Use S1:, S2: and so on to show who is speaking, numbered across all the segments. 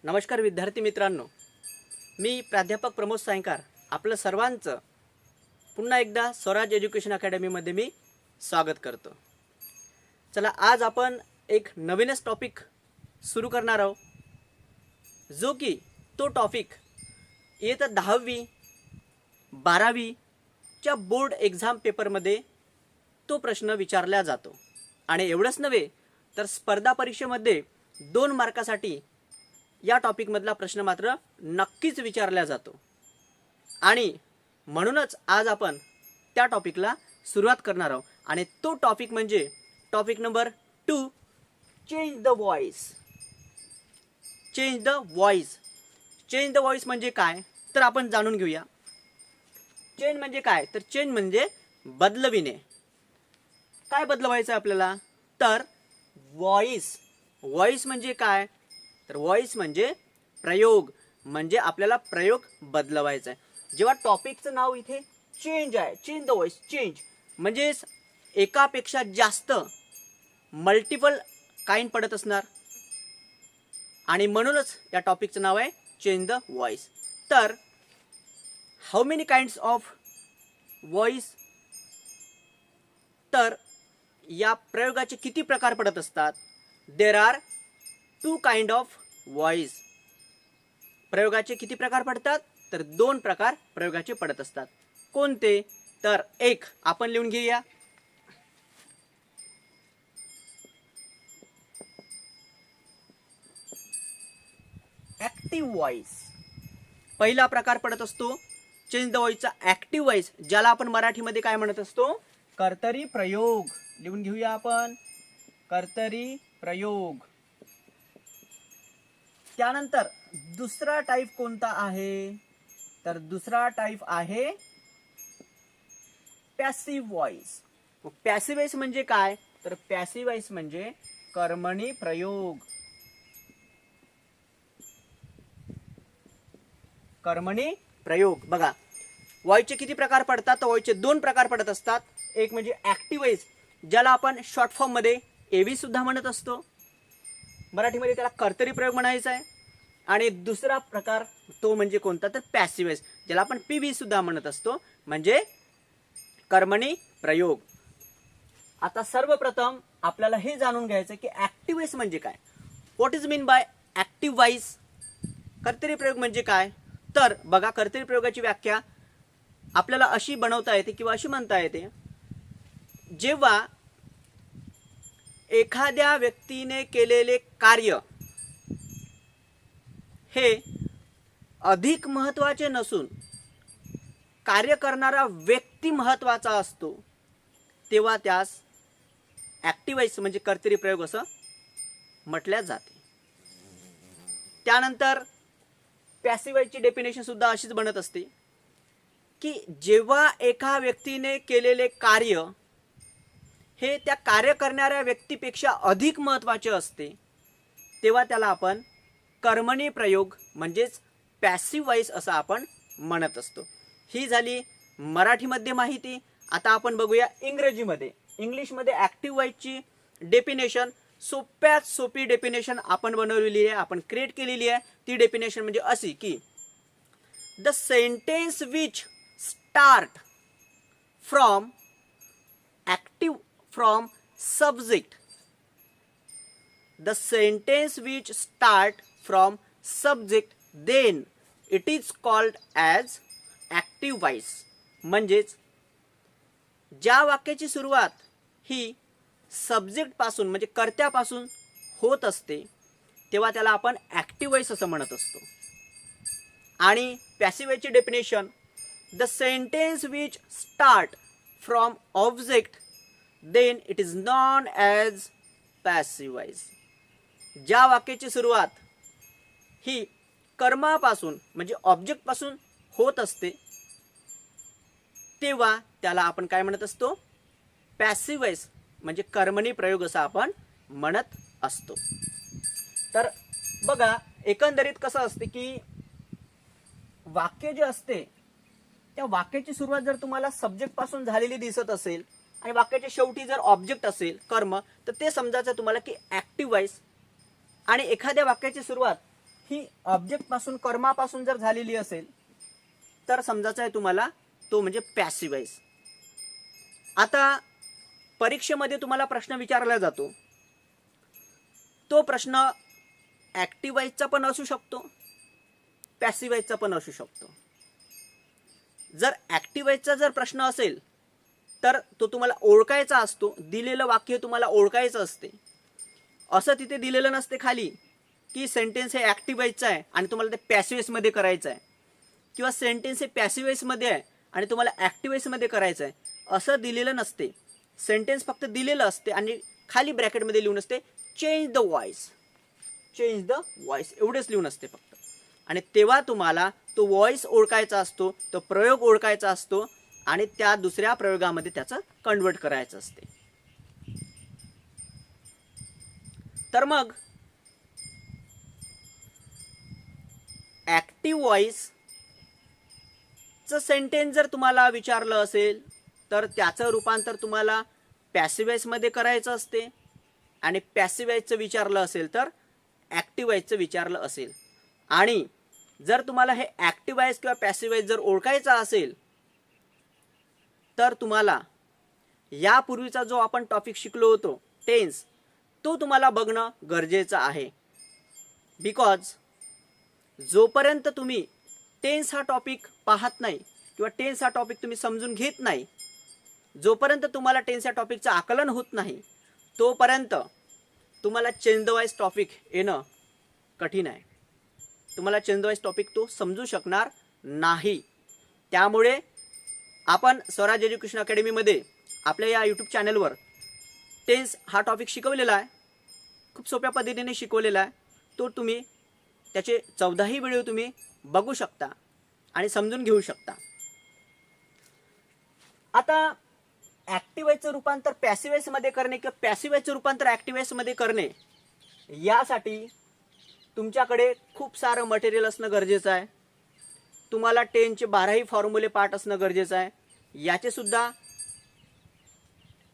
S1: नमस्कार विद्यार्थी मित्रांनो, मी प्राध्यापक प्रमोद सायंकार आपलं सर्वांचं पुन्हा एकदा स्वराज एज्युकेशन अकॅडमीमध्ये मी स्वागत करतो। चला, आज आपण एक नवीनच टॉपिक सुरू करणार आहोत, जो की तो टॉपिक इयत्ता 10वी 12वी च्या बोर्ड एग्जाम पेपरमध्ये तो प्रश्न विचारला जातो। आणि एवढंच नव्हे तर स्पर्धा परीक्षेमध्ये 2 मार्कासाठी या टॉपिक मधला प्रश्न मात्र नक्कीच विचारला जातो। आणि म्हणूनच आज आपण त्या टॉपिकला सुरुवात करणार आहोत। आणि तो टॉपिक म्हणजे topic number 2, change the voice. Change the voice. Change the voice म्हणजे काय तर आपण जाणून घेऊया। चेंज म्हणजे काय तर चेंज म्हणजे बदलविणे। काय बदलवायचं आपल्याला तर व्हॉइस। व्हॉइस म्हणजे काय तर व्हॉइस म्हणजे प्रयोग, म्हणजे आपल्याला प्रयोग बदलवायचा आहे। जेव्हा टॉपिकचं नाव इथे चेंज आहे, चेंज द व्हॉइस, चेंज म्हणजे एकापेक्षा जास्त मल्टिपल काइंड पडत असणार आणि म्हणूनच या टॉपिकचं नाव आहे चेंज द व्हॉइस। तर how many kinds of voice, तर या प्रयोगाचे किती प्रकार पडत असतात। There are 2 kind of voice. प्रयोगाचे किती प्रकार पडतात तर 2 प्रकार प्रयोगाचे पडत असतात। कोणते तर एक आपण लिहून घेऊया, ऍक्टिव्ह व्हॉइस। पहिला प्रकार पडत असतो चेंज द व्हॉइसचा ऍक्टिव्ह व्हॉइस, ज्याला आपण मराठीमध्ये काय म्हणत असतो कर्तरी प्रयोग। लिहून घेऊया आपण कर्तरी प्रयोग। त्यानंतर दुसरा टाइप कोणता आहे तर दुसरा टाइप आहे पॅसिव्ह व्हॉइस। पॅसिव्ह व्हॉइस म्हणजे काय तर पॅसिव्ह व्हॉइस म्हणजे कर्मणी प्रयोग। कर्मणी प्रयोग। बघा, व्हॉइसचे किती प्रकार पडतात तर व्हॉइसचे 2 प्रकार पडत असतात। एक म्हणजे ऍक्टिव्ह व्हॉइस, ज्याला आपण शॉर्ट फॉर्म मध्ये एव्ही सुद्धा म्हणत असतो, मराठीमध्ये त्याला कर्तरी प्रयोग म्हणायचा आहे। आणि दुसरा प्रकार तो म्हणजे कोणता तर पॅसिव्ह व्हॉइस, ज्याला आपण पीव्ही सुद्धा म्हणत असतो, म्हणजे कर्मणी प्रयोग। आता सर्वप्रथम आपल्याला हे जाणून घ्यायचं की ऍक्टिव्ह व्हॉइस म्हणजे काय। What is mean by active voice, कर्तरी प्रयोग म्हणजे काय तर बघा, कर्तरी प्रयोगाची व्याख्या आपल्याला अशी बनवता येते किंवा अशी म्हणता येते, जेव्हा एखाद्या व्यक्तीने केलेले कार्य हे अधिक महत्त्वाचे नसून कार्य करणारा व्यक्ती महत्त्वाचा असतो, तेव्हा त्यास ऍक्टिव्ह व्हॉइस म्हणजे कर्तरी प्रयोग असं म्हटल्या जाते। त्यानंतर पॅसिव्ह व्हॉइसची डेफिनेशन सुद्धा अशीच बनत असते की जेव्हा एका व्यक्तीने केलेले कार्य हे त्या कार्य करणाऱ्या व्यक्तीपेक्षा अधिक महत्त्वाचे असते, तेव्हा त्याला आपण कर्मणी प्रयोग म्हणजेच पॅसिव्ह व्हॉइस असं आपण म्हणत असतो। ही झाली मराठीमध्ये माहिती। आता आपण बघूया इंग्रजीमध्ये। इंग्लिशमध्ये ऍक्टिव्ह व्हॉइसची डेफिनेशन सोप्यात सोपी डेफिनेशन आपण बनवलेली आहे, आपण क्रिएट केलेली आहे। ती डेफिनेशन म्हणजे अशी की the sentence which start from active from subject, the sentence which start from subject then it is called as active voice। म्हणजेच ज्या वाक्याची सुरुवात ही सब्जेक्ट पासून म्हणजे कर्त्यापासून होत असते, तेव्हा त्याला आपण ऍक्टिव्ह व्हॉइस असं म्हणत असतो। आणि पॅसिव्ह व्हॉइसची definition the sentence which start from object then it is known as passive voice. ज्या वाक्याची सुरुवात ही कर्मापासून म्हणजे ऑब्जेक्ट पासून होत असते, तेव्हा त्याला आपण काय म्हणत असतो पॅसिव्ह व्हॉइस म्हणजे कर्मणी प्रयोग असं आपण म्हणत असतो। तर बघा, एकंदरीत कसं असते की वाक्य जे असते त्या वाक्याची सुरुवात जर तुम्हाला सब्जेक्ट पासून झालेली दिसत असेल आणि वाक्याच्या शेवटी जर ऑब्जेक्ट असेल कर्म, तर ते समजायचं तुम्हाला की ऍक्टिव्ह व्हॉइस। आणि एखाद्या वाक्याची सुरुवात ही ऑब्जेक्ट पासून कर्मापासून जर झालेली असेल तर समजायचं आहे तुम्हाला तो म्हणजे पॅसिव्ह वॉइस. आता परीक्षेमध्ये तुम्हाला प्रश्न विचारला जातो, तो प्रश्न ॲक्टिव्ह वॉइसचा पण असू शकतो, पॅसिव्ह वॉइसचा पण असू शकतो. जर ॲक्टिव्ह वॉइसचा जर प्रश्न असेल तर तो तुम्हाला ओळखायचा असतो, दिलेलं वाक्य तुम्हाला ओळखायचं असते. असं तिथे दिलेलं नसते खाली की सेंटेन्स हे ॲक्टिव्ह वॉइसचं आहे आणि तुम्हाला ते पॅसिव्ह वॉइसमध्ये करायचं आहे, किंवा सेंटेन्स हे पॅसिव्ह वॉइसमध्ये आहे आणि तुम्हाला ॲक्टिव्ह वॉइसमध्ये करायचं आहे, असं दिलेलं नसते. सेंटेन्स फक्त दिलेलं असते आणि खाली ब्रॅकेटमध्ये लिहून असते change the voice, change the voice एवढेच लिहून असते फक्त. आणि तेव्हा तुम्हाला तो व्हॉइस ओळखायचा असतो, तो प्रयोग ओळखायचा असतो आणि त्या दुसऱ्या प्रयोगामध्ये त्याचं कन्वर्ट करायचं असते. तर मग ॲक्टिव्ह व्हॉइसचं सेंटेन्स जर तुम्हाला विचारलं असेल तर त्याचं रूपांतर तुम्हाला पॅसिव्ह वॉइसमध्ये करायचं असते, आणि पॅसिव्ह वॉइसचं विचारलं असेल तर ॲक्टिव्ह वॉइसचं विचारलं असेल. आणि जर तुम्हाला हे ॲक्टिव्ह वॉइस किंवा पॅसिव्ह वॉइस जर ओळखायचा असेल तर तुम्हाला यापूर्वीचा जो आपण टॉपिक शिकलो होतो टेन्स, तो तुम्हाला बघणं गरजेचं आहे. बिकॉज जोपर्यंत तुम्ही टेन्स हा टॉपिक पाहत नाही किंवा टेन्स हा टॉपिक तुम्ही समजून घेत नाही, जोपर्यंत तुम्हाला टेन्स या टॉपिकचं आकलन होत नाही, तोपर्यंत तुम्हाला चेंज द व्हॉइस टॉपिक येणं कठीण आहे. तुम्हाला चेंज द व्हॉइस टॉपिक तो समजू शकणार नाही. त्यामुळे आपण स्वराज एज्युकेशन अकॅडमीमध्ये आपल्या या यूट्यूब चॅनलवर टेन्स हा टॉपिक शिकवलेला आहे, खूप सोप्या पद्धतीने शिकवलेला आहे. तो तुम्ही त्याचे 14ही व्हिडिओ तुम्ही बघू शकता आणि समजून घेऊ शकता. आता ॲक्टिव्ह वॉइसचं रूपांतर पॅसिव्ह वॉइसमध्ये करणे किंवा पॅसिव्ह वॉइसचं रूपांतर ॲक्टिव्ह वॉइसमध्ये करणे, यासाठी तुमच्याकडे खूप सारं मटेरियल असणं गरजेचं आहे. तुम्हाला 10चे 12ही फॉर्म्युले पाठ असणं गरजेचं आहे. याचे सुद्धा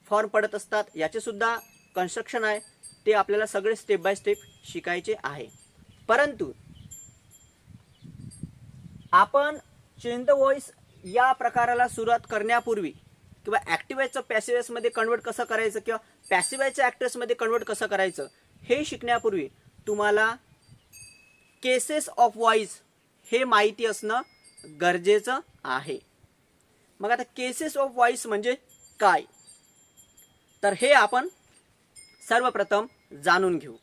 S1: फॉर्म पडत असतात, याचे सुद्धा कन्स्ट्रक्शन आहे, ते आपल्याला सगळे स्टेप बाय स्टेप शिकायचे आहे. परंतु आपण चेंज द व्हॉइस या प्रकाराला सुरुवात करण्यापूर्वी किंवा ॲक्टिव्ह वॉइसचं पॅसिव्ह वॉइसमध्ये कन्वर्ट कसं करायचं किंवा पॅसिव्ह वॉइसचं ॲक्टिव्ह वॉइसमध्ये कन्वर्ट कसं करायचं हे शिकण्यापूर्वी तुम्हाला केसेस ऑफ व्हॉइस हे माहिती असणं गरजेचं आहे. मग आता केसेस ऑफ व्हॉइस म्हणजे काय, तर हे आपण सर्वप्रथम जाणून घेऊ.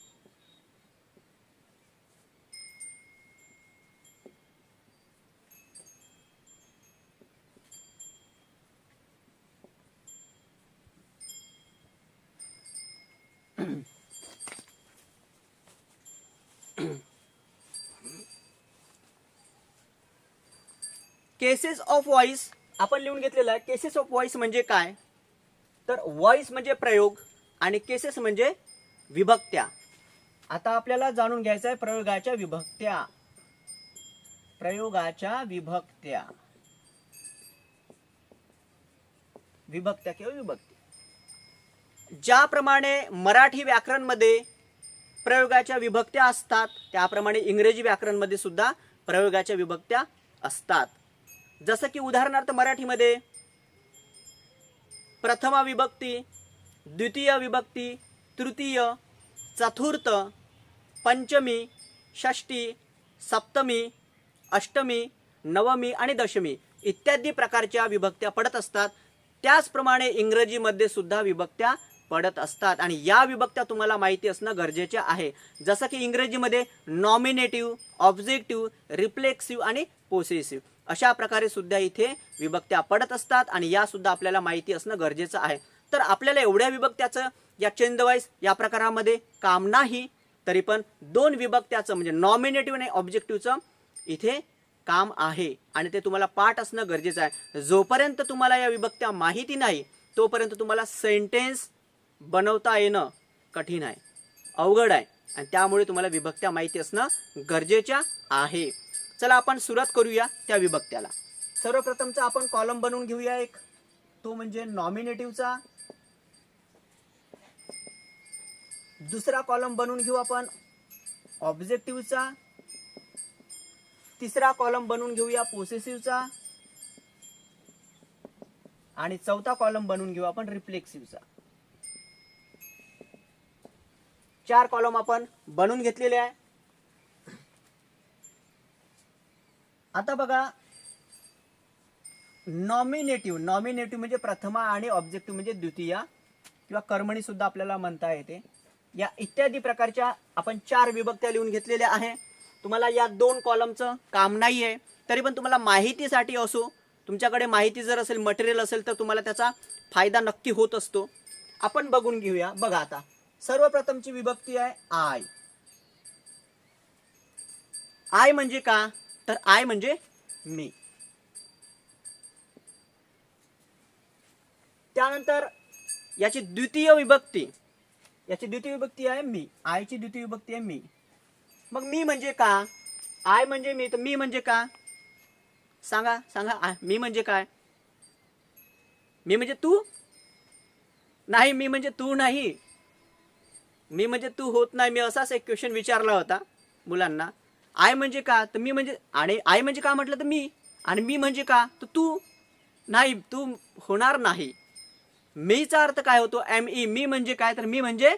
S1: केसेस ऑफ व्हॉइस आपण लिहून घेतलेलं आहे. केसेस ऑफ व्हॉइस म्हणजे काय, तर व्हॉइस म्हणजे प्रयोग आणि केसेस म्हणजे विभक्त्या. आता आपल्याला जाणून घ्यायचं आहे प्रयोगाच्या विभक्त्या. प्रयोगाच्या विभक्त्या, विभक्त्या किंवा विभक्ती. ज्याप्रमाणे मराठी व्याकरणमध्ये प्रयोगाच्या विभक्त्या असतात, त्याप्रमाणे इंग्रजी व्याकरणमध्ये सुद्धा प्रयोगाच्या विभक्त्या असतात. जसं की उदाहरणार्थ मराठीमध्ये प्रथमा विभक्ती, द्वितीय विभक्ती, तृतीय, चतुर्थ, पंचमी, षष्ठी, सप्तमी, अष्टमी, नवमी आणि दशमी इत्यादी प्रकारच्या विभक्त्या पडत असतात. त्याचप्रमाणे इंग्रजीमध्ये सुद्धा विभक्त्या पडत असतात आणि या विभक्त्या तुम्हाला माहिती असणं गरजेचे आहे. जसं की इंग्रजीमध्ये नॉमिनेटिव्ह, ऑब्जेक्टिव्ह, रिफ्लेक्सिव्ह आणि पोसेसिव्ह अशा प्रकारे सुद्धा इथे विभक्त्या पडत असतात आणि या सुद्धा आपल्याला माहिती असणं गरजेचं आहे. तर आपल्याला एवढ्या विभक्त्याचं या चेंज द व्हॉइस या प्रकारामध्ये काम नाही, तरी पण दोन विभक्त्याचं म्हणजे नॉमिनेटिव्ह आणि ऑब्जेक्टिव्हचं इथे काम आहे आणि ते तुम्हाला पाठ असणं गरजेचं आहे. जोपर्यंत तुम्हाला या विभक्त्या माहिती नाही तोपर्यंत तुम्हाला सेंटेन्स बनवता येणं कठीण आहे, अवघड आहे आणि त्यामुळे तुम्हाला विभक्त्या माहिती असणं गरजेच्या आहे. चला आपण सुरुवात करूया त्या विभक्त्याला. सर्वप्रथमचा आपण कॉलम बनवून घेऊया एक, तो म्हणजे नॉमिनेटिव्हचा. दुसरा कॉलम बनवून घेऊ आपण ऑब्जेक्टिव्हचा तिसरा कॉलम बनवून घेऊया पोसेसिव्हचा आणि चौथा कॉलम बनवून घेऊ आपण रिफ्लेक्सिव्हचा. 4 कॉलम आपण बनवून घेतलेले आहे. आता बघा नॉमिनेटिव्ह म्हणजे प्रथमा आणि ऑब्जेक्टिव्ह म्हणजे द्वितीय किंवा कर्मणी सुद्धा आपल्याला म्हणता येते. या इत्यादी प्रकारच्या आपण 4 विभक्त्या लिहून घेतलेल्या आहे. तुम्हाला या 2 कॉलमचं काम नाही आहे, तरी पण तुम्हाला माहितीसाठी असो, तुमच्याकडे माहिती जर असेल, मटेरियल असेल, तर तुम्हाला त्याचा फायदा नक्की होत असतो. आपण बघून घेऊया. बघा आता सर्वप्रथमची विभक्ती आहे आय. आय म्हणजे का, तर आय म्हणजे मी. त्यानंतर याची द्वितीय विभक्ती आहे मी. आयची द्वितीय विभक्ती आहे मी. मग मी म्हणजे का, आय म्हणजे मी, तर मी म्हणजे का सांगा. मी म्हणजे काय? मी म्हणजे तू नाही, मी म्हणजे तू नाही, मी म्हणजे तू होत नाही. मी असाच एक क्वेश्चन विचारला होता मुलांना. आय म्हणजे का, तर मी म्हणजे, आणि आय म्हणजे का म्हटलं तर मी, आणि मी म्हणजे का, तर तू नाही, तू होणार नाही. मीचा अर्थ काय होतो, ME. मी म्हणजे काय, तर मी म्हणजे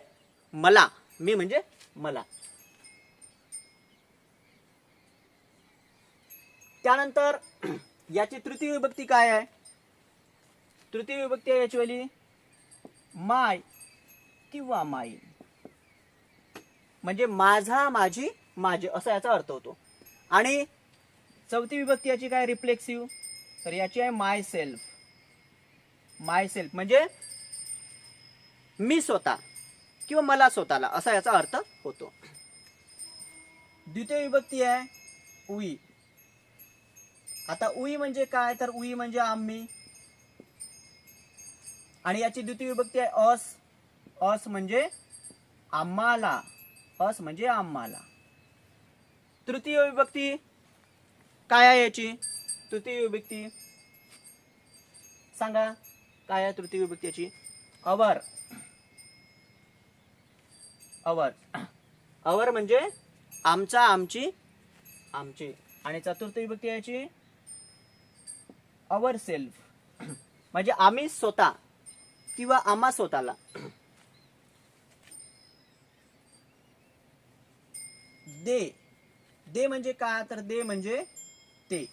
S1: मला. मी म्हणजे मला. त्यानंतर याची तृतीय विभक्ती काय आहे? तृतीय विभक्ती आहे याची वाली माय किंवा माई, म्हणजे माझा, माझी, माझे असा याचा अर्थ होतो. आणि चौथी विभक्ती याची काय, रिफ्लेक्सिव्ह, तर याची आहे माय सेल्फ. माय सेल्फ म्हणजे मी स्वतः किंवा मला स्वतःला, असा याचा अर्थ होतो. द्वितीय विभक्ती आहे उई. आता उई म्हणजे काय, तर उई म्हणजे आम्ही. आणि याची द्वितीय विभक्ती आहे अस. अस म्हणजे आम्हाला. अस म्हणजे आम्हाला. तृतीय विभक्ती काय आहे याची? तृतीय विभक्ती सांगा काय आहे तृतीय विभक्ती याची? अवर. अवर. अवर म्हणजे आमचा, आमची, आमचे. आणि चतुर्थ विभक्ती याची अवर सेल्फ, म्हणजे आम्ही स्वतः किंवा आम्हा स्वतःला. दे. दे म्हणजे काय, तर दे म्हणजे ते.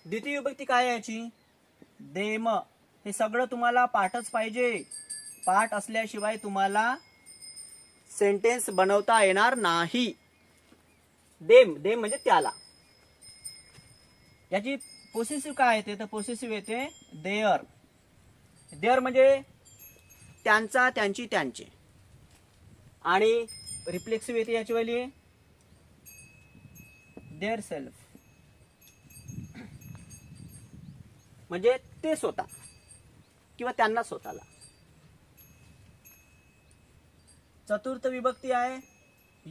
S1: द्वितीय विभक्ती काय आहे याची? देम. हे सगळं तुम्हाला पाठच पाहिजे. पाठ असल्याशिवाय तुम्हाला सेंटेन्स बनवता येणार नाही. देम. देम म्हणजे त्याला. याची पोसेसिव्ह काय येते, तर पोसेसिव्ह येते देअर. देअर म्हणजे त्यांचा, त्यांची, त्यांचे. आणि रिफ्लेक्सिव्ह येते याची वाली देअर सेल्फ, म्हणजे ते स्वतः किंवा त्यांना स्वतःला. चतुर्थ विभक्ती आहे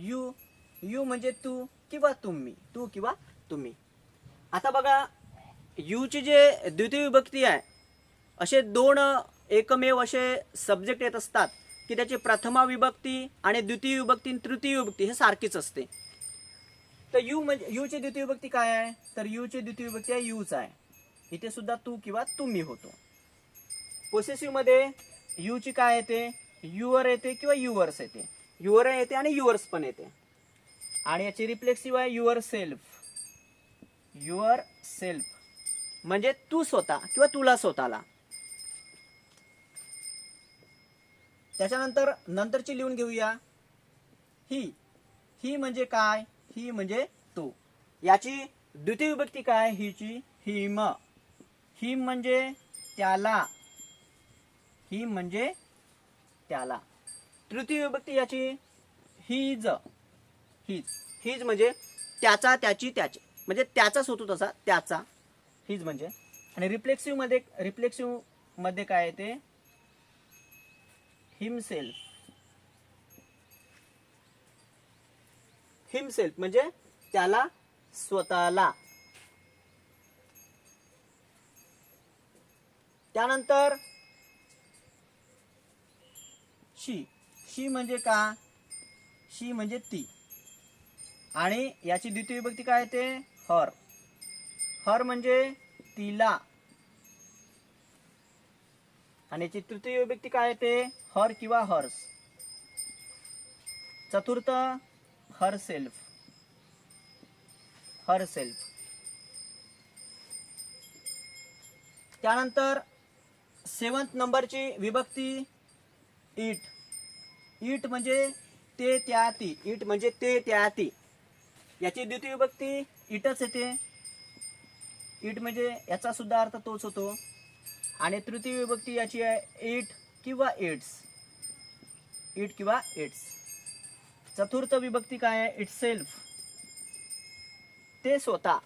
S1: यू. यू म्हणजे तू किंवा तुम्ही. तू किंवा तुम्ही. आता बघा यूची जे द्वितीय विभक्ती आहे, असे 2 एकमेव असे सब्जेक्ट येत असतात की त्याची प्रथमा विभक्ती आणि द्वितीय विभक्ती आणि तृतीय विभक्ती हे सारखीच असते. तर यू म्हणजे यूची द्वितीय विभक्ती काय आहे, तर यूची द्वितीय विभक्ती आहे यूच आहे. इथे सुद्धा तू किंवा तुम्ही होतो. पोसेसिव्ह मध्ये यूची काय येते, युअर येते किंवा युअर्स येते. युअर येते आणि युअर्स पण येते. आणि याची रिफ्लेक्सिव्ह आहे युअर सेल्फ. युअर सेल्फ म्हणजे तू स्वतः किंवा तुला स्वतःला. त्याच्यानंतर नंतरची लिहून घेऊया ही. ही म्हणजे काय, ही म्हणजे तो. याची द्वितीय विभक्ती काय हिची, हिम. हिम म्हणजे त्याला. हिम म्हणजे त्याला. तृतीय विभक्ती याची हिज. हिज. हिज म्हणजे त्याचा, त्याची, त्याचे, म्हणजे त्याचाच होतो तसा, त्याचा. हिज म्हणजे. आणि रिफ्लेक्सिव्ह मध्ये काय येते हिमसेल्फ. हिमसेल्फ म्हणजे त्याला स्वतःला. त्यानंतर शी. शी म्हणजे का, शी म्हणजे ती. आणि याची द्वितीय विभक्ती काय येते? हर. हर म्हणजे तिला. आणि याची तृतीय विभक्ती काय येते? हर किंवा हर्स. चतुर्थ हर सेल्फ. Her self. त्यानंतर 7th नंबरची विभक्ती इट. इट म्हणजे ते त्या ती. इट म्हणजे ते त्या ती. याची द्वितीय विभक्ती इटच येते. इट म्हणजे याचा सुद्धा अर्थ तोच होतो. आणि तृतीय विभक्ती याची आहे इट किंवा इट्स. इट किंवा इट्स. चतुर्थ विभक्ती काय आहे? It self. ते स्वतः.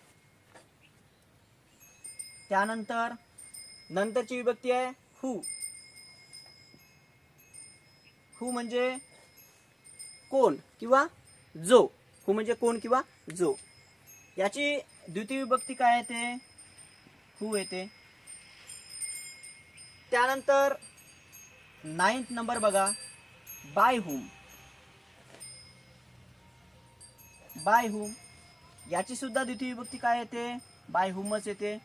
S1: त्यानंतर नंतरची विभक्ती आहे हू. हू म्हणजे कोण किंवा जो. हू म्हणजे कोण किंवा जो. याची द्वितीय विभक्ती काय येते? हू येते. त्यानंतर 9th नंबर बघा, बाय हुम. बाय हुम याची सुद्धा द्वितीय विभक्ती काय येते? बाय हुमच येते.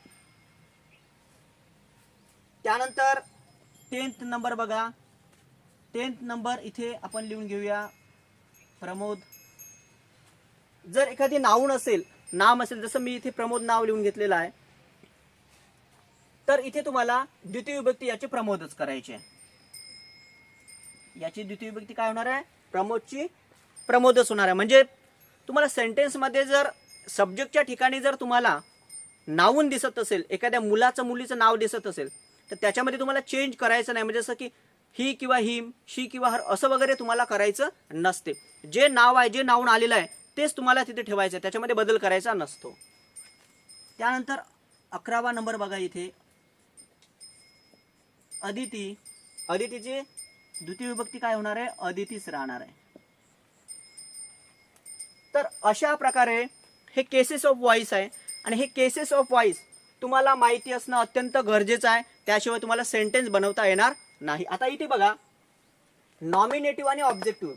S1: त्यानंतर 10th नंबर बघा. 10th नंबर इथे आपण लिहून घेऊया प्रमोद. जर एखादी नाउन असेल, नाम असेल, जसं मी इथे प्रमोद नाव लिहून घेतलेलं आहे, तर इथे तुम्हाला द्वितीय विभक्ती याची प्रमोदच करायची आहे. याची द्वितीय विभक्ती काय होणार आहे? प्रमोदची प्रमोदच होणार आहे. म्हणजे तुम्हाला सेंटेन्समध्ये जर सब्जेक्टच्या ठिकाणी जर तुम्हाला नाउन दिसत असेल, एखाद्या मुलाचं मुलीचं नाव दिसत असेल, तर त्याच्यामध्ये तुम्हाला चेंज करायचं नाही. म्हणजे जसं की ही किंवा हिम, शी किंवा हर असं वगैरे तुम्हाला करायचं नसते. जे नाव आहे, जे नाउन आलेलं आहे तेच तुम्हाला तिथे ठेवायचं आहे. त्याच्यामध्ये बदल करायचा नसतो. त्यानंतर 11वा नंबर बघा इथे, अदिती. अदितीची द्वितीय विभक्ती काय होणार आहे? अदितीच राहणार आहे. तर अशा प्रकारे हे केसेस ऑफ व्हॉइस आहे. आणि हे केसेस ऑफ व्हॉइस तुम्हाला माहिती असणं अत्यंत गरजेचं आहे. त्याशिवाय तुम्हाला सेंटेन्स बनवता येणार नाही. आता इथे बघा, नॉमिनेटिव्ह आणि ऑब्जेक्टिव्ह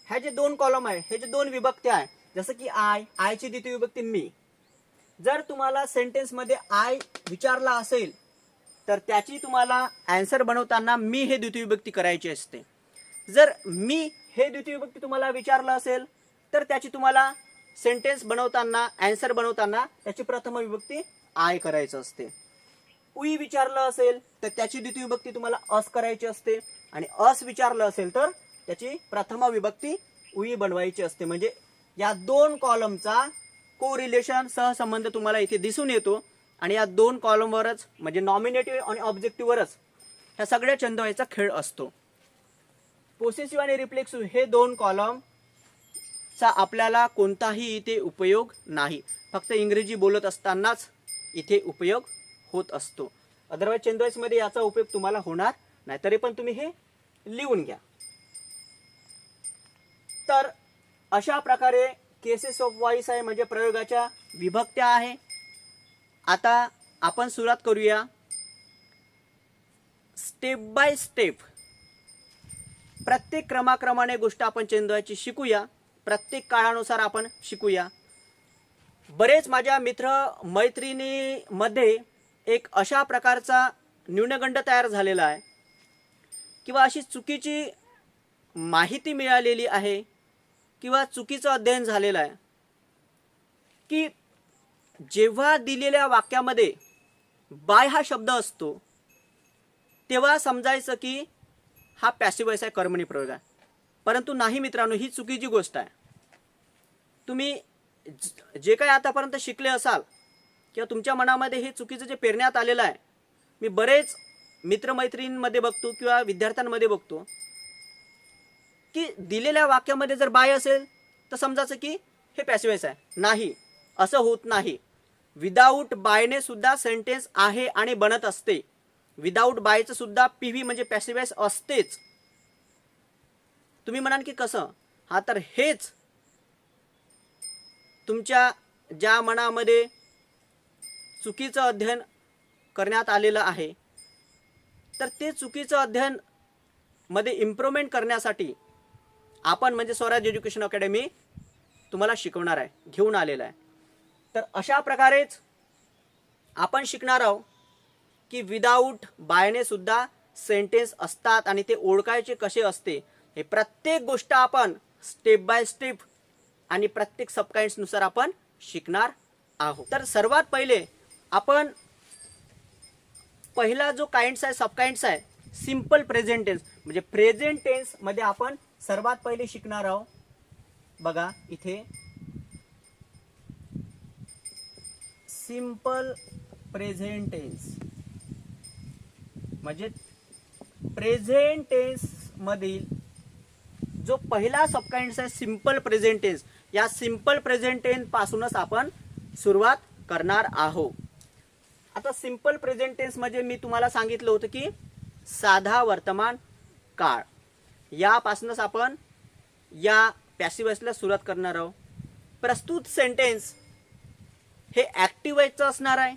S1: ह्या जे दोन कॉलम आहे, हे जे दोन विभक्ती आहे, जसं की आयची द्वितीय विभक्ती मी. जर तुम्हाला सेंटेन्समध्ये आय विचारला असेल तर त्याची तुम्हाला आन्सर बनवताना मी हे द्वितीय विभक्ती करायची असते. जर मी हे द्वितीय विभक्ती तुम्हाला विचारलं असेल तर त्याची तुम्हाला सेंटेन्स बनवताना, आन्सर बनवताना त्याची प्रथम विभक्ती आय करायचं असते. उई विचारलं असेल तर त्याची द्वितीय विभक्ती तुम्हाला अस करायची असते. आणि अस विचारलं असेल तर त्याची प्रथम विभक्ती उई बनवायची असते. म्हणजे या दोन कॉलमचा कोरिलेशन, सहसंबंध तुम्हाला इथे दिसून येतो. आणि या दोन कॉलमवरच, म्हणजे नॉमिनेटिव्ह आणि ऑब्जेक्टिव्हवरच ह्या सगळ्या छंदवाचा खेळ असतो. पोसेसिव्ह आणि रिफ्लेक्सिव्ह हे दोन कॉलमचा आपल्याला कोणताही इथे उपयोग नाही. फक्त इंग्रजी बोलत असतानाच इथे उपयोग होत असतो. अदरवाईज छंदवाईजमध्ये याचा उपयोग तुम्हाला होणार नाही. तरी पण तुम्ही हे लिहून घ्या. तर अशा प्रकारे केसेस ऑफ व्हॉइस आहे, म्हणजे प्रयोगाच्या विभक्त्या आहे. आता आपण सुरुवात करूया स्टेप बाय स्टेप. प्रत्येक क्रमाक्रमाने गोष्ट आपण छंदवाची शिकूया. प्रत्येक काळानुसार आपण शिकूया. बरेच माझ्या मित्र मैत्रिणीमध्ये एक अशा प्रकारचा न्यूनगंड तयार झालेला आहे किंवा अशी चुकीची माहिती मिळालेली आहे किंवा चुकीचं अध्ययन झालेलं आहे की जेव्हा दिलेल्या वाक्यामध्ये बाय हा शब्द असतो तेव्हा समजायचं की हा पॅसिव्ह वॉइस आहे, कर्मणी प्रयोग आहे. परंतु नाही मित्रांनो, ही चुकीची गोष्ट आहे. तुम्ही जे काही आतापर्यंत शिकले असाल किंवा तुमच्या मनामध्ये हे चुकीचं जे पेरण्यात आलेलं आहे, मी बरेच मित्रमैत्रिणींमध्ये बघतो किंवा विद्यार्थ्यांमध्ये बघतो की दिलेल्या वाक्यामध्ये जर बाय असेल तर समजायचं की हे पॅसिव्ह वॉइस आहे. नाही, असं होत नाही. विदाऊट बायने सुद्धा सेंटेन्स आहे आणि बनत असते. विदाऊट बायचं सुद्धा पीव्ही म्हणजे पॅसिव्ह वॉइस असतेच. तुम्ही म्हणाल की कसं? हा, तर हेच तुमच्या ज्या मनामध्ये चुकीचं अध्ययन करण्यात आलेलं आहे, तर ते चुकीचं अध्ययन मध्ये इम्प्रूव्हमेंट करण्यासाठी आपण म्हणजे स्वराज एज्युकेशन अकॅडमी तुम्हाला शिकवणार आहे, घेऊन आलेला आहे. तर अशा प्रकारेच आपण शिकणार आहोत की विदाऊट बायने सुद्धा सेंटेन्स असतात आणि ते ओळखायचे कसे असते हे प्रत्येक गोष्ट आपण स्टेप बाय स्टेप आणि प्रत्येक सबकाइंड्सनुसार आपण शिकणार आहोत. तर सर्वात पहिले आपण पहिला जो काइंड्स आहे सबकाइंड्स आहे सिंपल प्रेझेंट टेन्स, म्हणजे प्रेझेंट टेन्स मध्ये आपण सर्वात पहिले शिकणार आहोत. बघा इथे सिंपल प्रेझेंट टेन्स म्हणजे प्रेझेंट टेन्स मधील जो पहिला सबकाइंड्स आहे सिंपल प्रेझेंट टेन्स, या सिंपल प्रेझेंट टेन्स पासूनच आपण सुरुवात करणार आहोत. आता सिंपल प्रेझेंट टेन्स म्हणजे मी तुम्हाला सांगितलं होतं की साधा वर्तमान काळ, यापासूनच आपण या पॅसिव्ह वॉइसला सुरुवात करणार आहोत. प्रस्तुत सेंटेन्स हे ऍक्टिव्ह वॉइसचं असणार आहे,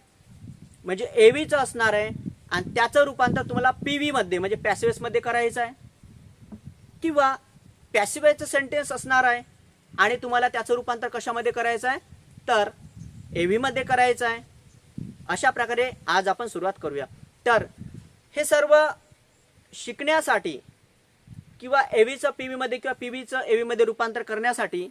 S1: म्हणजे एव्हीचं असणार आहे आणि त्याचं रूपांतर तुम्हाला पीव्ही मध्ये म्हणजे पॅसिव्ह वॉइस मध्ये करायचं आहे, किंवा पॅसिव्ह वॉइसचं सेंटेन्स असणार आहे आणि तुम्हाला त्याचं रूपांतर कशामध्ये करायचं आहे तर एव्ही मध्ये करायचं आहे. अशा प्रकारे आज आपण सुरुवात करूया. तर हे सर्व शिकण्यासाठी किंवा एव्हीचं पीव्ही मध्ये किंवा पीव्हीचं एव्ही मध्ये रूपांतर करण्यासाठी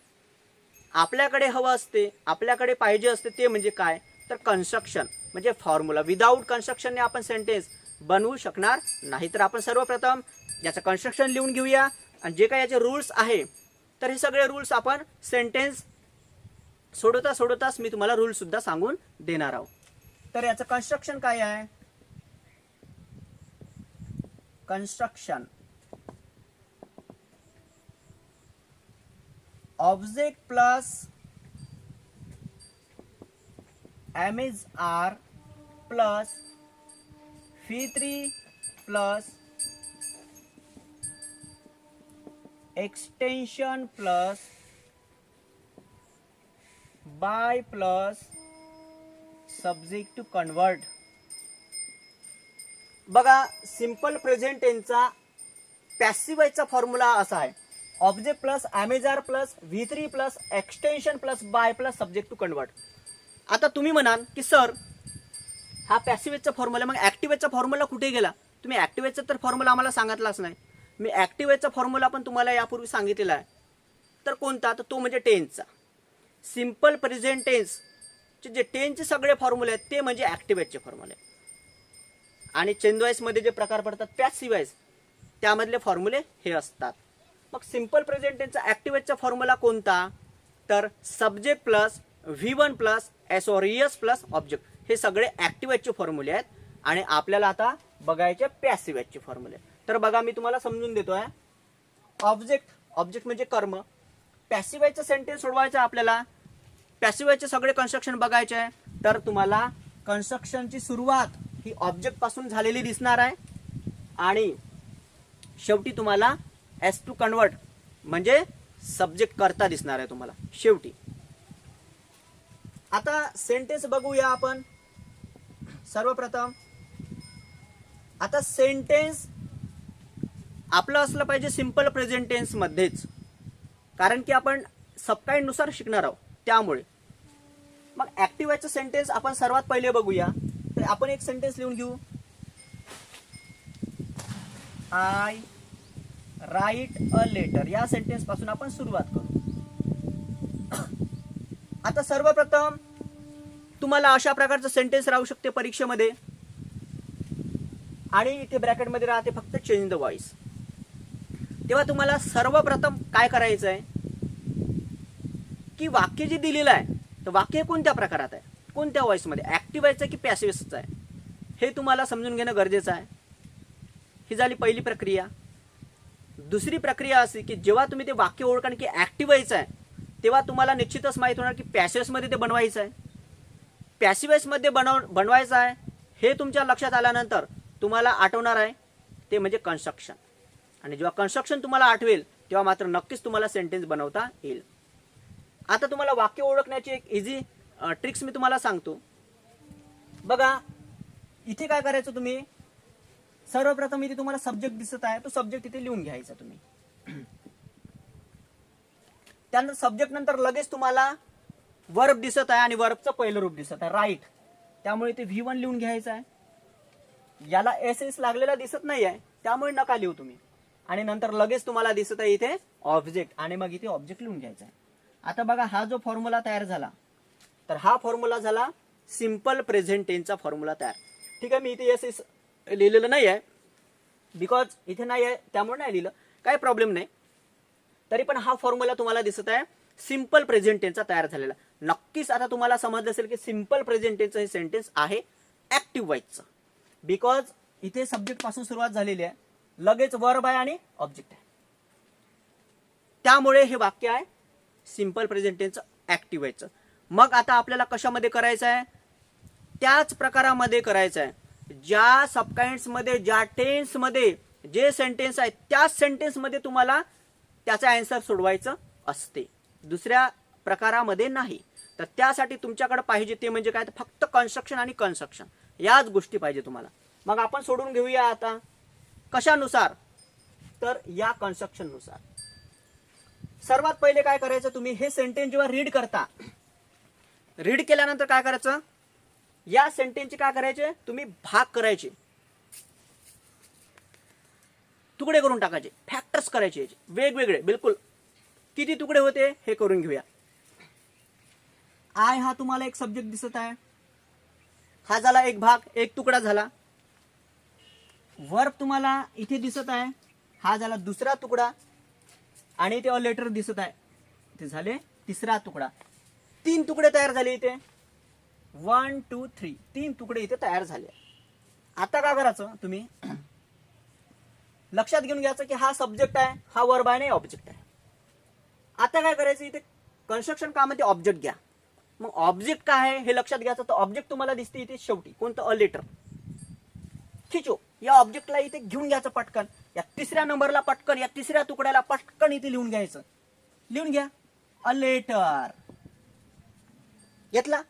S1: आपल्याकडे हवं असते, आपल्याकडे पाहिजे असते ते म्हणजे काय तर कन्स्ट्रक्शन म्हणजे फॉर्म्युला. विदाऊट कन्स्ट्रक्शनने आपण सेंटेन्स बनवू शकणार नाही. तर आपण सर्वप्रथम याचं कन्स्ट्रक्शन लिहून घेऊया आणि जे काही याचे रूल्स आहे तर हे सगळे रूल्स आपण सेंटेन्स सोडवताच मी तुम्हाला रूल्स सुद्धा सांगून देणार आहोत. तर याचं कन्स्ट्रक्शन काय आहे? Construction object plus MSR plus V3 plus extension plus by plus subject to convert. बघा सिंपल प्रेझेंट टेन्सचा पॅसिव्ह वॉइसचा फॉर्म्युला असा आहे object plus MSR plus V3 plus extension plus by plus subject to convert. आता तुम्ही म्हणाल की sir हा पॅसिव्ह वॉइसचा फॉर्म्युला, मग ऍक्टिव्ह वॉइसचा फॉर्म्युला कुठे गेला? तुम्ही ऍक्टिव्ह वॉइसचा तर फॉर्म्युला आम्हाला सांगितलाच नाही. मी ऍक्टिव्ह वॉइसचा फॉर्म्युला पण तुम्हाला यापूर्वी सांगितलेला आहे. तर कोणता? तर तो म्हणजे टेन्सचा. सिंपल प्रेझेंट टेन्स जे टेन्सचे सगळे फॉर्म्युले आहेत ते म्हणजे ऍक्टिव्ह वॉइसचे फॉर्म्युले. आणि चेंज वॉइस मध्ये जे प्रकार पडतात पॅसिव्ह वॉइस त्यामधले फॉर्म्युले हे असतात. मग सिंपल प्रेझेंट टेन्सचा ऍक्टिव्ह वॉइसचा फॉर्म्युला कोणता? तर subject plus V1 plus SOS plus object. हे सगळे ऍक्टिव्ह वॉइसचे फॉर्म्युले आहेत आणि आपल्याला आता बघायचे पॅसिव्ह वॉइसचे फॉर्म्युले. तर बघा मी तुम्हाला समजून देतोय. ऑब्जेक्ट म्हणजे कर्म. पॅसिव्ह वॉइसचा सेंटेन्स सोडवायचा आपल्याला, पॅसिव्ह वॉइसचे सगळे कन्स्ट्रक्शन बघायचे आहे. तर तुम्हाला कन्स्ट्रक्शनची सुरुवात ही ऑब्जेक्ट पासून झालेली दिसणार आहे आणि शेवटी तुम्हाला एस टू कन्वर्ट म्हणजे सब्जेक्ट करता दिसणार आहे तुम्हाला शेवटी. आता सेंटेन्स बघूया आपण. सर्वप्रथम आता सेंटेन्स आपलं असलं पाहिजे सिंपल प्रेझेंट टेन्स मध्येच, कारण की आपण सबकाइंड नुसार शिकणार आहोत त्यामुळे. मग ऍक्टिव्ह वॉइसचं सेंटेन्स आपण सर्वात पहिले बघूया. तर आपण एक सेंटेन्स लिहून घेऊ. I write a letter. या सेंटेन्स पासून आपण सुरुवात करू. आता सर्वप्रथम तुम्हाला अशा प्रकारचं सेंटेन्स राहू शकते परीक्षेमध्ये आणि इथे ब्रॅकेटमध्ये राहते फक्त चेंज द व्हॉइस. तेव्हा तुम्हाला सर्वप्रथम काय करायचं आहे की वाक्य जे दिलेलं आहे तर वाक्य कोणत्या प्रकारात आहे, कोणत्या व्हॉइसमध्ये, ऍक्टिव्ह व्हायचं की पॅसिव्ह व्हायचं आहे हे तुम्हाला समजून घेणं गरजेचं आहे. ही झाली पहिली प्रक्रिया. दुसरी प्रक्रिया अशी की जेव्हा तुम्ही ते वाक्य ओळखाल की ऍक्टिव्ह व्हायचं आहे तेव्हा तुम्हाला निश्चितच माहित होणार की पॅसिव्ह व्हॉइसमध्ये ते बनवायचं आहे. पॅसिव्ह व्हॉइसमध्ये बनवायचं आहे हे तुमच्या लक्षात आल्यानंतर तुम्हाला आठवणार आहे ते म्हणजे कन्स्ट्रक्शन. आणि जेव्हा कन्स्ट्रक्शन तुम्हाला आठवेल तेव्हा मात्र नक्कीच तुम्हाला सेंटेन्स बनवता येईल. आता तुम्हाला वाक्य ओळखण्याची एक इझी ट्रिक्स मी तुम्हाला सांगतो. बघा इथे काय करायचं, तुम्ही सर्वप्रथम इथे तुम्हाला सब्जेक्ट दिसत आहे तो सब्जेक्ट इथे लिहून घ्यायचा तुम्ही. त्यानंतर सब्जेक्ट नंतर लगेच तुम्हाला वर्ब दिसत आहे आणि वर्बचं पहिलं रूप दिसत आहे राईट, त्यामुळे ते V1 लिहून घ्यायचं आहे. याला SS लागलेला दिसत नाही आहे त्यामुळे नका लिहू तुम्ही. आणि नंतर लगेच तुम्हाला दिसत आहे इथे ऑब्जेक्ट आणि मग इथे ऑब्जेक्ट लिहून घ्यायचा आहे. आता बघा हा जो फॉर्म्युला तयार झाला तर हा फॉर्म्युला झाला सिंपल प्रेझेंट टेन्सचा फॉर्म्युला तयार. ठीक आहे, मी इथे SS लिहिलेलं नाही आहे बिकॉज इथे नाही आहे त्यामुळे नाही लिहिलं, काही प्रॉब्लेम नाही. तरी पण हा फॉर्म्युला तुम्हाला दिसत आहे सिंपल प्रेझेंट टेन्सचा तयार झालेला. नक्कीच आता तुम्हाला समजलं असेल की सिंपल प्रेझेंट टेन्सचं हे सेंटेन्स आहे ऍक्टिव्ह वॉइसचं, बिकॉज इथे सब्जेक्ट पासून सुरुवात झालेली आहे, लगेच वर्ब आहे आणि ऑब्जेक्ट आहे, त्यामुळे हे वाक्य आहे सिंपल प्रेझेंट टेन्सचं ऍक्टिव्ह वॉइसचं. मग आता आपल्याला कशामध्ये करायचं आहे, त्याच प्रकारामध्ये करायचं आहे. ज्या सबकाइंड्समध्ये ज्या टेन्समध्ये जे सेंटेन्स आहे त्याच सेंटेन्समध्ये तुम्हाला त्याचा आन्सर सोडवायचं असते, दुसऱ्या प्रकारामध्ये नाही. तर त्यासाठी तुमच्याकडे पाहिजे ते म्हणजे काय, फक्त कन्स्ट्रक्शन आणि कन्स्ट्रक्शन याच गोष्टी पाहिजे तुम्हाला. मग आपण सोडून घेऊया आता कशानुसार, तर या कन्स्ट्रक्शन नुसार. सर्वात पहिले काय करायचं, तुम्ही हे सेंटेन्स जेव्हा रीड करता, रीड केल्यानंतर काय करायचं, या सेंटेन्सचे काय करायचे, तुम्ही भाग करायचे, तुकडे करून टाकायचे, फॅक्टर्स करायचे वेगवेगळे. बिलकुल किती तुकडे होते हे करून घेऊया. आय हा तुम्हाला एक सब्जेक्ट दिसत आहे, हा झाला एक भाग, एक तुकडा झाला. वर्ब तुम्हाला इथे दिसत आहे, हा झाला दुसरा तुकडा आणि इथे ऑल लेटर दिसत आहे, ते झाले तिसरा तुकडा. 3 तुकडे तयार झाले इथे, 1 2 3 3 तुकडे इथे तयार झाले. आता काय करायचं, तुम्ही लक्षात घेऊन घ्यायचं की हा सब्जेक्ट आहे, हा वर्ब आहे आणि ऑब्जेक्ट आहे. आता काय करायचं, इथे कन्स्ट्रक्शन कामध्ये ऑब्जेक्ट घ्या. मग ऑब्जेक्ट काय आहे हे लक्षात घ्यायचं, तर ऑब्जेक्ट तुम्हाला दिसते इथे शेवटी कोणतं, अ लेटर. खिचो, या ऑब्जेक्टला इथे घेऊन घ्यायचं पटकन, या तिसऱ्या नंबरला पटकन, या तिसऱ्या तुकड्याला पटकन इथे लिहून घ्यायचं. लिहून घ्या, अ लेटर घेतला.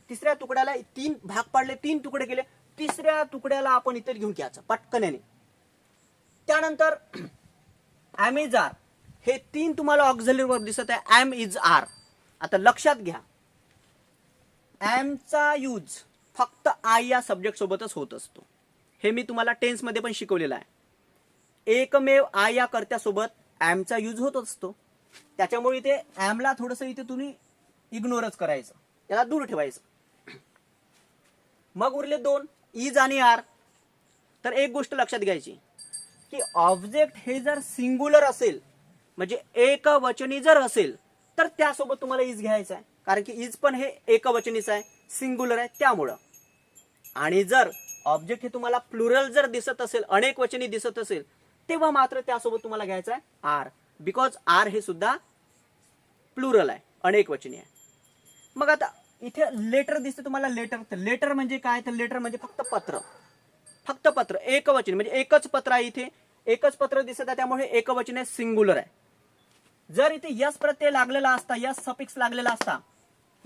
S1: तिसऱ्या तुकड्याला 3 भाग पाडले, 3 तुकडे केले, तिसऱ्या तुकड्याला आपण इथे घेऊन घ्यायचं पटकन याने. त्यानंतर एम इज आर, हे 3 तुम्हाला ऑक्झिलरी वर्ब दिसत आहे, एम इज आर. आता लक्षात घ्या, एमचा यूज फक्त आय या सब्जेक्ट सोबतच होत असतो. हे मी तुम्हाला टेन्स मध्ये पण शिकवलेलं आहे. एकमेव आय या कर्त्यासोबत एमचा यूज होत असतो, त्याच्यामुळे इथे एमला थोडंसं इथे तुम्ही इग्नोरच करायचं, त्याला दूर ठेवायचं. मग उरले 2, इज आणि आर. तर एक गोष्ट लक्षात घ्यायची की ऑब्जेक्ट हे जर सिंग्युलर असेल, म्हणजे एकवचनी जर असेल, तर त्यासोबत तुम्हाला इज घ्यायचा आहे, कारण की इज पण हे एकवचनीच आहे, सिंग्युलर आहे त्यामुळं. आणि जर ऑब्जेक्ट हे तुम्हाला प्लुरल जर दिसत असेल, अनेक वचनी दिसत असेल, तेव्हा मात्र त्यासोबत तुम्हाला घ्यायचा आहे आर, बिकॉज आर हे सुद्धा प्लुरल आहे, अनेक वचनी आहे. मग आता इथे लेटर दिसते तुम्हाला, लेटर. तर लेटर म्हणजे काय, तर लेटर म्हणजे फक्त पत्र, फक्त पत्र, एकवचनी म्हणजे एकच पत्र आहे, इथे एकच पत्र दिसत आहे, त्यामुळे एकवचन आहे, सिंग्युलर आहे. जर इथे यस प्रत्यय लागलेला असता, यस सफिक्स लागलेला असता,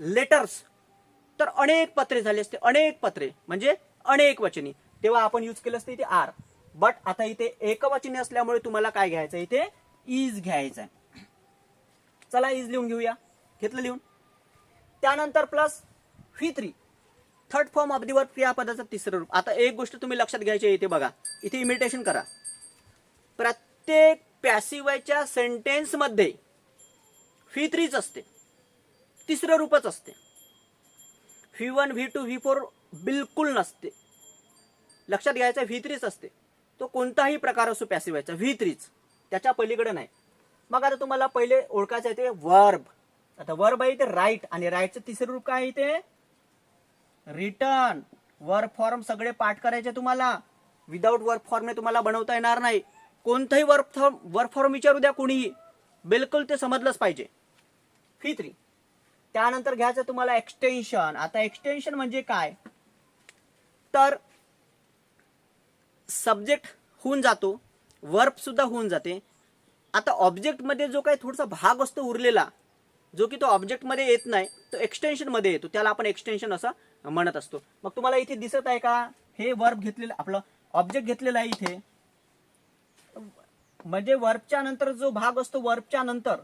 S1: लेटर्स, तर अनेक पत्रे झाले असते, अनेक पत्रे म्हणजे अनेक वचनी, तेव्हा आपण यूज केलं असतं इथे आर. बट आता इथे एकवचनी असल्यामुळे तुम्हाला काय घ्यायचं, इथे इज घ्यायचं आहे. चला इज लिहून घेऊया, घेतलं लिहून. त्यानंतर plus V3, third form of the verb, क्रियापदाचं तिसरं रूप. आता एक गोष्ट तुम्ही लक्षात घ्यायची आहे, इथे बघा, इथे इमिटेशन करा. प्रत्येक पॅसिव्हच्या सेंटेन्स मध्ये V3च असते, तिसरं रूपच असते. V1 V2 V4 बिलकुल नसते. लक्षात घ्यायचं, V3च असते. तो कोणताही प्रकार असो पॅसिव्हचा, V3च, त्याच्या पलीकडे नाही. मग आता तुम्हाला पहिले ओळखायचं आहे ते वर्ब. आता वर्ब आहे इथे राईट, आणि राईटचं तिसरं रूप काय इथे, रिटर्न. वर्ब फॉर्म सगळे पाठ करायचे तुम्हाला, विदाउट वर्ब फॉर्मने तुम्हाला बनवता येणार नाही. कोणताही वर्ब फॉर्म विचारू द्या कोणीही, बिलकुल ते समजलंच पाहिजे. V3. त्यानंतर घ्यायचं तुम्हाला एक्सटेन्शन. आता एक्सटेन्शन म्हणजे काय, तर सब्जेक्ट होऊन जातो, वर्ब सुद्धा होऊन जाते. आता ऑब्जेक्ट मध्ये जो काही थोडासा भाग असतो उरलेला, जो की तो ऑब्जेक्ट मध्ये येत नाही, तो एक्सटेन्शन मध्ये येतो, त्याला आपण एक्सटेन्शन असं म्हणत असतो. मग तुम्हाला इथे दिसत आहे का, हे वर्ब घेतलेलं, आपलं ऑब्जेक्ट घेतलेलं आहे इथे, म्हणजे वर्बच्या नंतर जो भाग असतो, वर्बच्या नंतर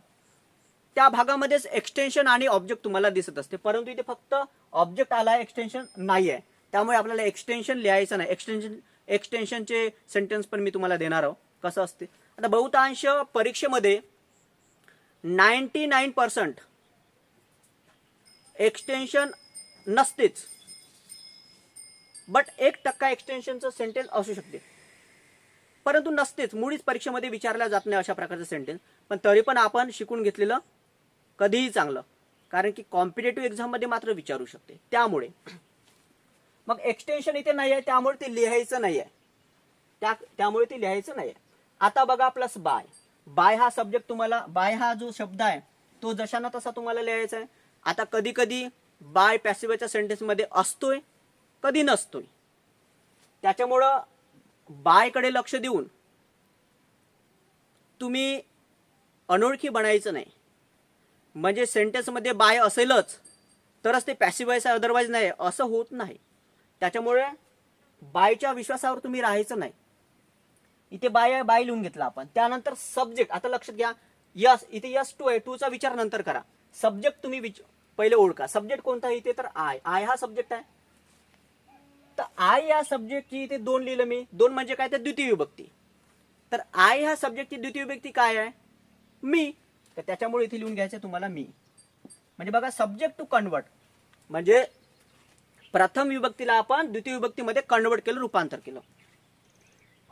S1: त्या भागामध्येच एक्सटेन्शन आणि ऑब्जेक्ट तुम्हाला दिसत असते, परंतु इथे फक्त ऑब्जेक्ट आला आहे, एक्सटेन्शन नाही आहे. त्यामुळे आपल्याला एक्सटेन्शन लिहायचं नाही. एक्सटेन्शनचे सेंटेन्स पण मी तुम्हाला देणार आहोत कसं असते. आता बहुतांश परीक्षेमध्ये 99% एक्सटेन्शन नसतेच, बट 1% एक्सटेन्शनचं सेंटेन्स असू शकते, परंतु नसतेच. मुळीच परीक्षेमध्ये विचारल्या जात नाही अशा प्रकारचं सेंटेन्स. पण तरी पण आपण शिकून घेतलेलं कधीही चांगलं, कारण की कॉम्पिटेटिव्ह एक्झाममध्ये मात्र विचारू शकते. त्यामुळे मग एक्सटेन्शन इथे नाही आहे, त्यामुळे ते लिहायचं नाही आहे. त्यामुळे ते लिहायचं नाही आहे. आता बघा प्लस बाय. बाय हा सब्जेक्ट तुम्हाला, बाय हा जो शब्द आहे तो जशाना तसा तुम्हाला लिहायचा आहे. आता कधी कधी बाय पॅसिव्हच्या सेंटेन्समध्ये असतोय, कधी नसतोय. त्याच्यामुळं बायकडे लक्ष देऊन तुम्ही अनोळखी बनायचं नाही. म्हणजे सेंटेन्समध्ये बाय असेलच तरच ते पॅसिव्ह आहे, अदरवाईज नाही, असं होत नाही. त्याच्यामुळे बायच्या विश्वासावर तुम्ही राहायचं नाही. इथे बाय आहे, बाय लिहून घेतला आपण. त्यानंतर सब्जेक्ट. आता लक्षात घ्या, यस इथे यस टू आहे, टूचा विचार नंतर करा. सब्जेक्ट तुम्ही पहिले ओळखा. सब्जेक्ट कोणता आहे इथे, तर आय. आय हा सब्जेक्ट आहे. तर आय या सब्जेक्टची इथे 2 लिहिलं मी. 2 म्हणजे काय, तर द्वितीय विभक्ती. तर आय ह्या सब्जेक्टची द्वितीय विभक्ती काय आहे, मी. तर त्याच्यामुळे इथे लिहून घ्यायचं तुम्हाला मी. म्हणजे बघा, सब्जेक्ट टू कन्वर्ट म्हणजे प्रथम विभक्तीला आपण द्वितीय विभक्तीमध्ये कन्वर्ट केलं, रूपांतर केलं.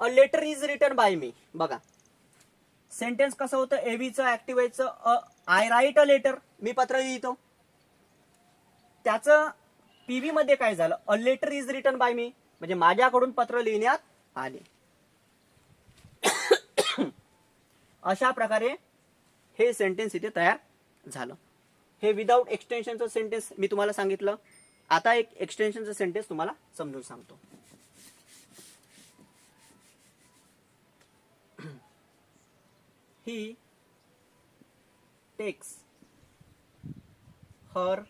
S1: A letter is written by me. बघा सेंटेन्स कसं होतं, एव्हीचं ऍक्टिव्हायचं, आय राईट अ लेटर, मी पत्र लिहितो. त्याचं पीव्ही मध्ये काय झालं, a letter is written by me म्हणजे माझ्याकडून पत्र लिहिण्यात आले. अशा प्रकारे हे सेंटेन्स इथे तयार झालं. हे विदाउट एक्सटेन्शनचं सेंटेन्स मी तुम्हाला सांगितलं. आता एक एक्सटेन्शनचं सेंटेन्स तुम्हाला समजून सांगतो. ही टेक्स हर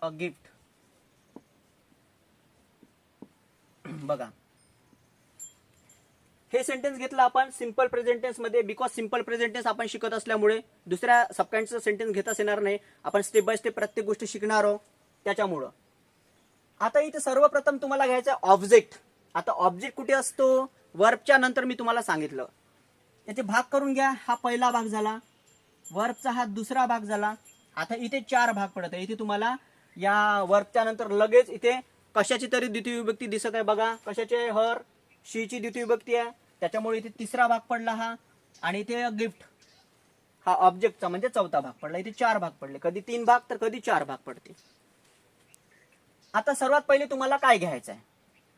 S1: अ गिफ्ट. बघा हे सेंटेन्स घेतलं आपण सिंपल प्रेझेंट टेन्स मध्ये. बिकॉज सिंपल प्रेझेंट टेन्स आपण शिकत असल्यामुळे दुसऱ्या सबकाइंडचं सेंटेन्स घेताच येणार नाही. आपण स्टेप बाय स्टेप प्रत्येक गोष्ट शिकणार आहोत. त्याच्यामुळं आता इथे सर्वप्रथम तुम्हाला घ्यायचं ऑब्जेक्ट. आता ऑब्जेक्ट कुठे असतो, वर्बच्या नंतर मी तुम्हाला सांगितलं. याचे भाग करून घ्या. हा पहिला भाग झाला, वर्बचा हा दुसरा भाग झाला. आता इथे 4 भाग पडत आहे. इथे तुम्हाला या वर्बच्या नंतर लगेच इथे कशाची तरी द्वितीय विभक्ती दिसत आहे. बघा कशाचे, हर, शी ची द्वितीय विभक्ती आहे. त्याच्यामुळे इथे तिसरा भाग पडला हा. आणि इथे गिफ्ट हा ऑब्जेक्टचा म्हणजे चौथा भाग पडला. इथे 4 भाग पडले, कधी 3 भाग तर कधी 4 भाग पडते. आता सर्वात पहिले तुम्हाला काय घ्यायचं आहे,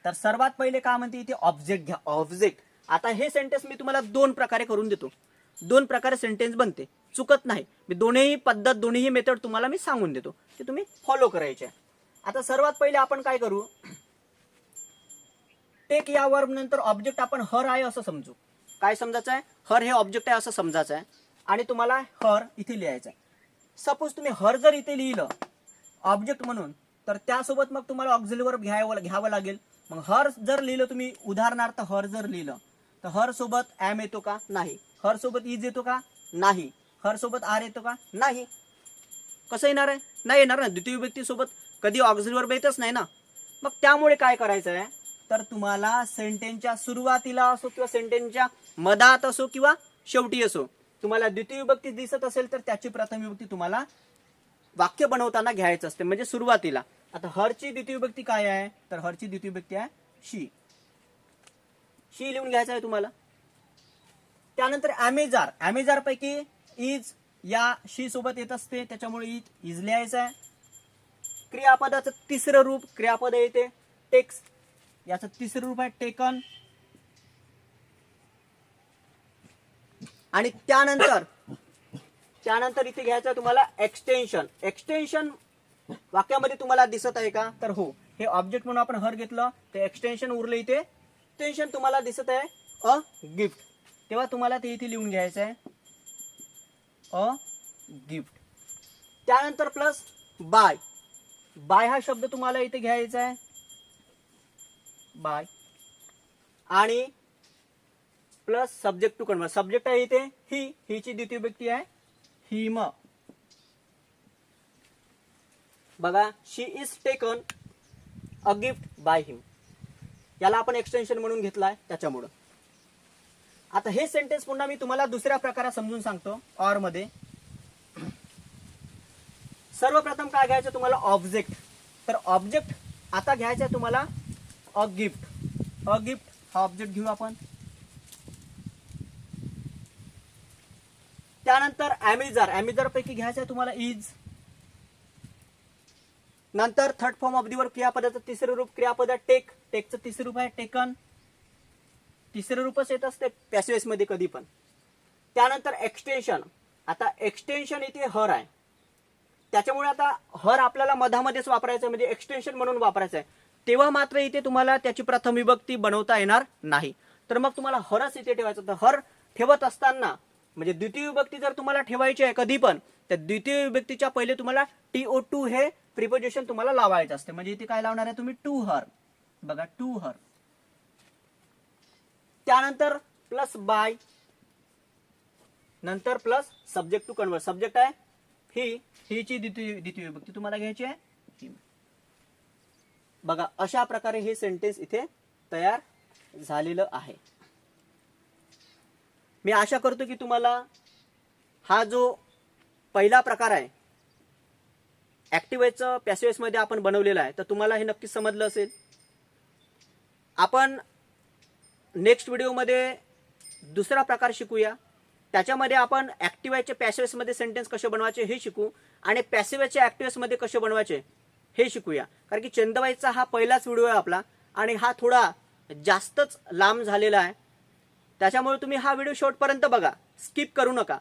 S1: तर सर्वात पहिले काय म्हणते इथे ऑब्जेक्ट घ्या. ऑब्जेक्ट. आता हे सेंटेन्स मी तुम्हाला 2 प्रकारे करून देतो. 2 प्रकारे सेंटेन्स बनते, चुकत नाही. मी दोन्ही पद्धत, दोन्ही मेथड तुम्हाला मी सांगून देतो, ते तुम्ही फॉलो करायचे. आता सर्वात पहिले आपण काय करू, टेक या वर्ब नंतर ऑब्जेक्ट आपण हर आहे असं समजू. काय समजायचं आहे, हर हे ऑब्जेक्ट आहे असं समजायचं आहे. आणि तुम्हाला हर इथे लिहायचं आहे. सपोज तुम्ही हर जर इथे लिहिलं ऑब्जेक्ट म्हणून, तर त्यासोबत मग तुम्हाला ऑक्झिलरी वर्ब घ्यावं लागेल. मग हर जर लिहिलं तुम्ही, उदाहरणार्थ हर जर लिहिलं तर हर सोबत एम येतो का, नाही. हर सोबत इज येतो का, नाही. हर सोबत आर येतो का, नाही. कसं येणार आहे, नाही येणार ना. द्वितीय विभक्ती सोबत कधी ऑक्झिलरी वर्ब येतच नाही ना. मग त्यामुळे काय करायचं आहे, तर तुम्हाला सेंटेन्सच्या सुरुवातीला असो किंवा सेंटेन्सच्या मधात असो किंवा शेवटी असो, तुम्हाला द्वितीय विभक्ती दिसत असेल तर त्याची प्रथम विभक्ती तुम्हाला वाक्य बनवताना घ्यायचं असते, म्हणजे सुरुवातीला. आता हरची द्वितीय विभक्ती काय आहे, तर हरची द्वितीय विभक्ती आहे शी. शी लिहून घ्यायचं आहे तुम्हाला. त्यानंतर अमेजार. अमेजार पैकी इज या शी सोबत येत असते, त्याच्यामुळे इज लिहायचं आहे. क्रियापदाचं तिसरं रूप, क्रियापद येते टेक्स, याचं तिसरं रूप आहे टेकन. आणि त्यानंतर इथे घ्यायचं तुम्हाला एक्सटेन्शन. एक्सटेन्शन वाक्यामध्ये तुम्हाला दिसत आहे का, तर हो. हे ऑब्जेक्ट म्हणून आपण हर घेतलं, ते एक्सटेन्शन उरलं इथे. एक्सटेन्शन तुम्हाला दिसत आहे अ गिफ्ट, तेव्हा तुम्हाला ते इथे लिहून घ्यायचं आहे अ गिफ्ट. त्यानंतर प्लस बाय. बाय हा शब्द तुम्हाला इथे घ्यायचा आहे, बाय. आणि plus subject to convert. Subject आहे इथे ही, हीची द्वितीय विभक्ती आहे हिम. बघा, she is taken a gift by him. याला आपण एक्सटेन्शन म्हणून घेतलाय त्याच्यामुळं. आता हे सेंटेन्स पुन्हा मी तुम्हाला दुसऱ्या प्रकारे समजून सांगतो. ऑर मध्ये सर्वप्रथम काय घ्यायचं तुम्हाला, ऑब्जेक्ट. तर ऑब्जेक्ट आता घ्यायचं आहे तुम्हाला अ गिफ्ट. अ गिफ्ट हा ऑब्जेक्ट घेऊ आपण. त्यानंतर ॲमेझर. ॲमेझर पैकी घ्यायचं आहे तुम्हाला इज. नंतर third form of the verb क्रियापदाचं तिसरं रूप क्रियापद टेक. टेकचं तिसरं रूप आहे टेकन. तिसरं रूपच येत असते पॅसिव्ह मध्ये कधी पण. त्यानंतर एक्सटेन्शन. आता एक्सटेन्शन इथे हर आहे, त्याच्यामुळे आता हर आपल्याला मधामध्येच वापरायचं म्हणजे एक्सटेन्शन म्हणून वापरायचं आहे. तेव्हा मात्र इथे तुम्हाला त्याची प्रथम विभक्ती बनवता येणार नाही. तर मग तुम्हाला हरच इथे ठेवायचं. तर हर ठेवत असताना म्हणजे द्वितीय विभक्ती जर तुम्हाला ठेवायची आहे कधी पण, तर द्वितीय विभक्तीच्या पहिले तुम्हाला TO2 हे प्रिपोजिशन तुम्हाला लावायचं असते. म्हणजे इथे काय लावणार आहे तुम्ही, टू हर. बघा, टू हर. त्यानंतर प्लस बाय, नंतर plus subject to convert. Subject आहे ही, हीची द्वितीय विभक्ती तुम्हाला घ्यायची आहे ही. बघा, अशा प्रकारे हे सेंटेन्स इथे तयार झालेलं आहे. मी आशा करतो की तुम्हाला हा जो पहिला प्रकार आहे ऍक्टिव्ह वॉइसचं पॅसिव्ह वॉइस मध्ये आपण बनवलेला आहे, तर तुम्हाला हे नक्कीच समजलं असेल. आपण नेक्स्ट व्हिडिओमध्ये दुसरा प्रकार शिकूया. त्याच्यामध्ये आपण ऍक्टिव्ह वॉइसचे पॅसिव्ह वॉइस मध्ये सेंटेन्स कसे बनवायचे हे शिकू, आणि पॅसिव्ह वॉइसचे ऍक्टिव्ह वॉइस मध्ये कसे बनवायचे हे शिकूया. कारण की चंदवाईचा हा पहिलाच व्हिडिओ आहे आपला, आणि हा थोडा जास्तच लांब झालेला आहे. त्याच्यामुळे तुम्ही हा व्हिडिओ शेवटपर्यंत बघा, स्किप करू नका.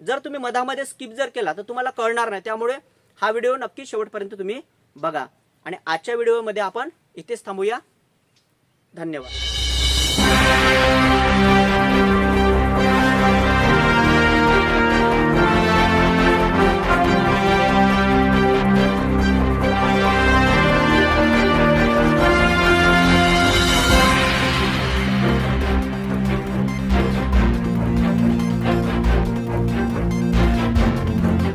S1: जर तुम्ही मधामध्ये स्किप जर केला तर तुम्हाला कळणार नाही. त्यामुळे हा व्हिडिओ नक्की शेवटपर्यंत तुम्ही बघा. आणि आजच्या व्हिडिओमध्ये आपण इथेच थांबूया. धन्यवाद.